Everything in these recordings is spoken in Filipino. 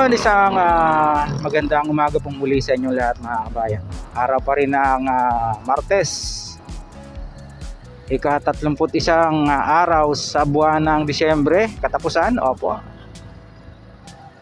Ayun, isang magandang umaga pong muli sa inyo lahat mga kabayan. Araw pa rin ng Martes, ika-31 araw sa buwan ng Disyembre, katapusan. Opo,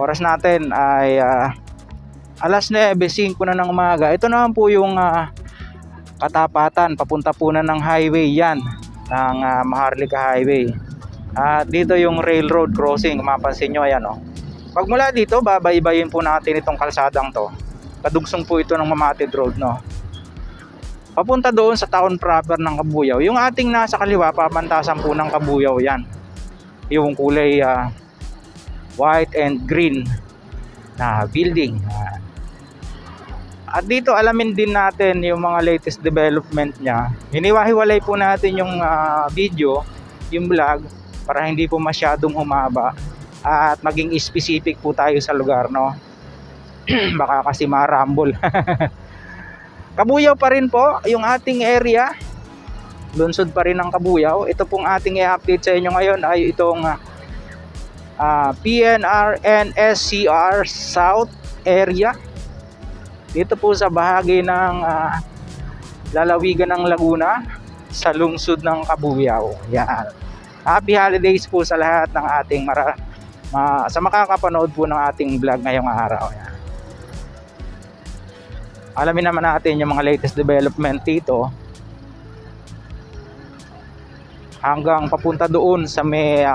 oras natin ay alas 9:05 na ng umaga. Ito naman po yung Katapatan, papunta po na ng highway yan, ng Maharlika Highway. At dito yung railroad crossing, mapansin nyo, ayan o. Pag mula dito, babaybayin po natin itong kalsadang to. Kadugsong po ito ng Mamatid Road, no? Papunta doon sa town proper ng Cabuyao. Yung ating nasa kaliwa, papantasan po ng Cabuyao yan. Yung kulay white and green na building. At dito alamin din natin yung mga latest development niya. Hiniwa-hiwalay po natin yung video, yung vlog, para hindi po masyadong humaba at maging specific po tayo sa lugar, no? Baka kasi marambol. Cabuyao pa rin po yung ating area, lungsod pa rin ng Cabuyao. Ito pong ating i-update sa inyo ngayon ay itong PNR NSCR South area. Dito po sa bahagi ng lalawigan ng Laguna, sa lungsod ng Cabuyao. Yan. Happy holidays po sa lahat ng ating sa makakapanood po ng ating vlog ngayong araw. Yan. Alamin naman natin yung mga latest development dito hanggang papunta doon sa may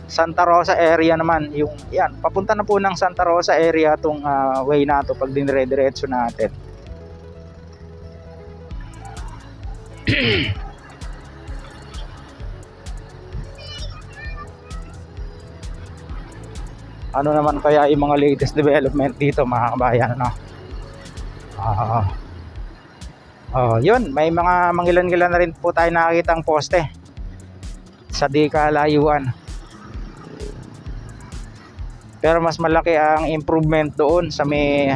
Santa Rosa area naman. Yung yan, papunta na po ng Santa Rosa area tong way na to pag dinire-diretso natin. Ano naman kaya yung mga latest development dito mga kabayan, no? Yun, may mga mangilan-ngilan na rin po tayo nakakitang poste sa di kalayuan. Pero mas malaki ang improvement doon sa may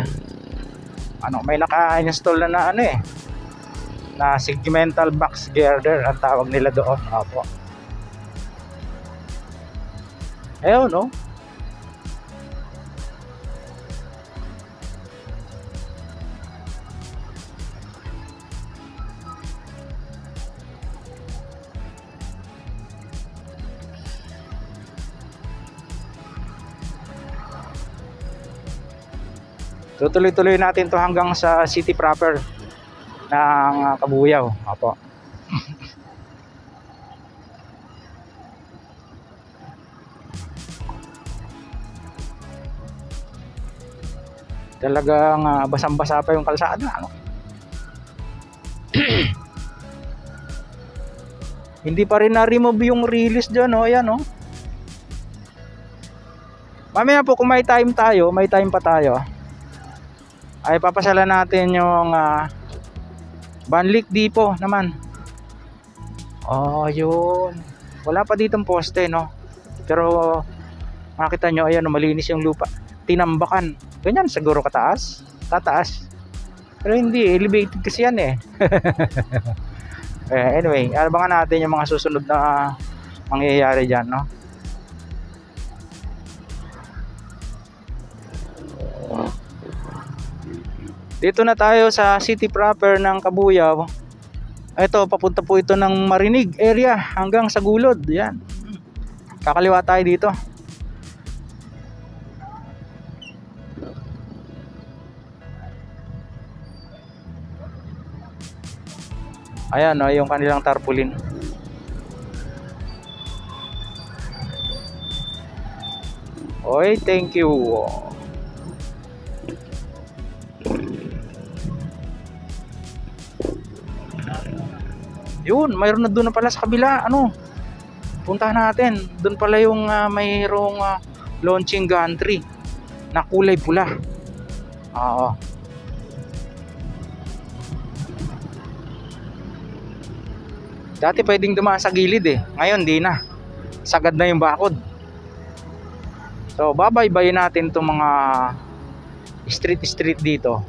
may naka-install na na segmental box girder ang tawag nila doon. Opo. Ayun, no? Tutuloy-tuloy natin to hanggang sa city proper ng Cabuyao. Opo. Talagang basang-basa pa yung kalsada, ano? Hindi pa rin na-remove yung release dyan, no? Ayan, no? Mamaya po kung may time pa tayo, ay papasala natin yung Banlik Depot naman. Yun. Wala pa ditong poste, no? Pero makita nyo, ayan, malinis yung lupa. Tinambakan. Ganyan siguro kataas. Tataas. Pero hindi, elevated kasi yan eh. Anyway, abangan natin yung mga susunod na mangyayari dyan, no? Dito na tayo sa city proper ng Cabuyao. Ito, papunta po ito ng Marinig area hanggang sa Gulod. Yan. Kakaliwa tayo dito. Ayan, yung kanilang tarpaulin. Oy, thank you. Yun, mayroon na doon na pala sa kabila. Puntahan natin. Doon pala yung mayroong launching gantry na kulay pula. Dati pwedeng dumaan sa gilid eh. Ngayon di na. Sagad na yung bakod. So babaybayin natin itong mga street dito.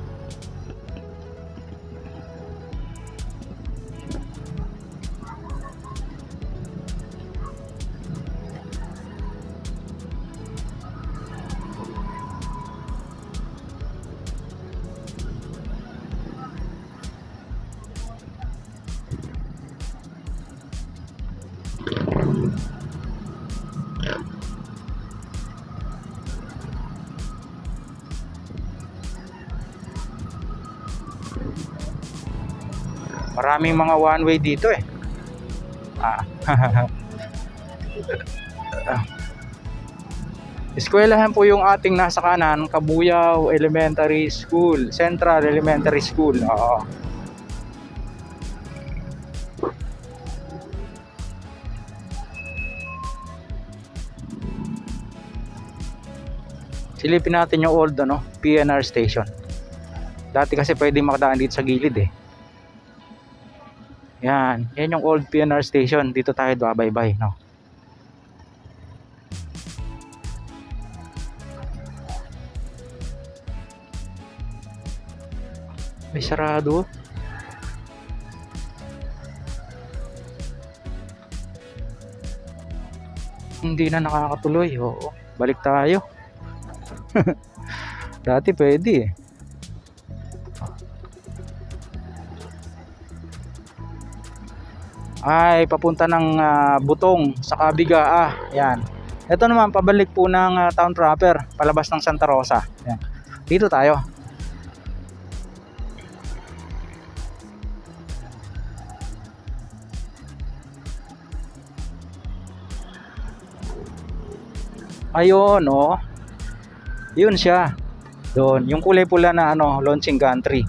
Maraming mga one way dito eh. Ah. Eskwelahan po yung ating nasa kanan, Kabuyao Elementary School, Central Elementary School. Oo. Silipin natin yung old PNR station. Dati kasi pwedeng makadaan dito sa gilid eh. Yan yung old PNR station. Dito tayo babay-bye, no. May sarado. Hindi na nakakatuloy. Oo, balik tayo. Dati pwede eh. Ay papunta ng Butong sa Kabigaa. Yan. Ito naman pabalik po ng town proper, palabas ng Santa Rosa. Yan. Dito tayo. Ayun, oh. Yun siya. Doon, yung kulay pula na launching gantry.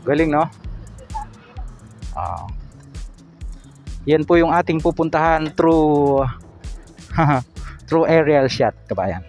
Galing, no? Yan po yung ating pupuntahan through through aerial shot, kabayan.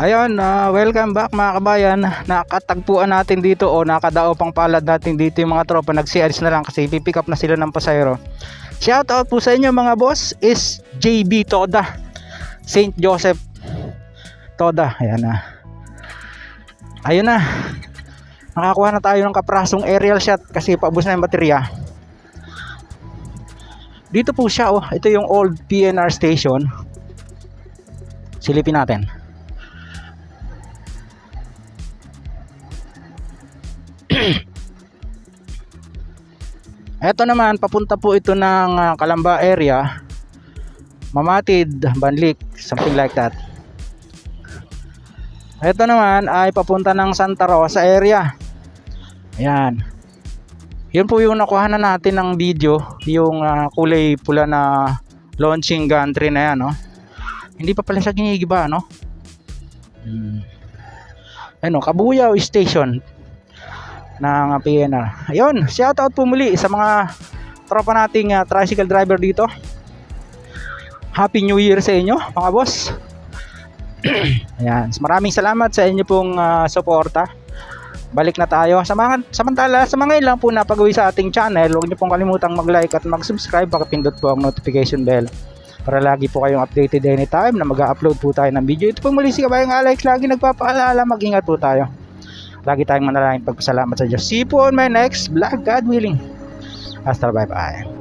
Ayun, welcome back mga kabayan. Nakatagpuan natin dito o nakadao pang palad natin dito yung mga tropa. Nag-CRS na lang kasi pipick up na sila ng pasayro. Shout out po sa inyo mga boss is JB Toda, St. Joseph Toda. Ayan na. Ayun na. Nakakuha na tayo ng kaprasong aerial shot kasi paubos na yung baterya. Dito po siya, oh. Ito yung old PNR station. Silipin natin. Ito naman, papunta po ito ng Calamba area, Mamatid, Banlik, something like that. Ito naman ay papunta ng Santa Rosa area. Ayan. Yun po yung nakuha na natin ng video, yung kulay pula na launching gantry na yan, no? Hindi pa pala siya ginigiba, no? Ano, Kabuyaw Station ng PNR. Ayun, shout out po muli sa mga tropa nating tricycle driver dito. Happy New Year sa inyo mga boss. Ayan, maraming salamat sa inyo pong suporta. Balik na tayo. Samantala, sa mga ilang po na pag-uwi sa ating channel, huwag niyo pong kalimutang mag-like at mag-subscribe. Pakipindot po ang notification bell para lagi po kayong updated anytime na mag-upload po tayo ng video. Ito po muli si Kabayang Alex, lagi nagpapaalala, mag-ingat po tayo. Lagi tayong manalangin pagpasalamat sa Diyos. See you po on my next vlog, God willing. Hasta bye bye.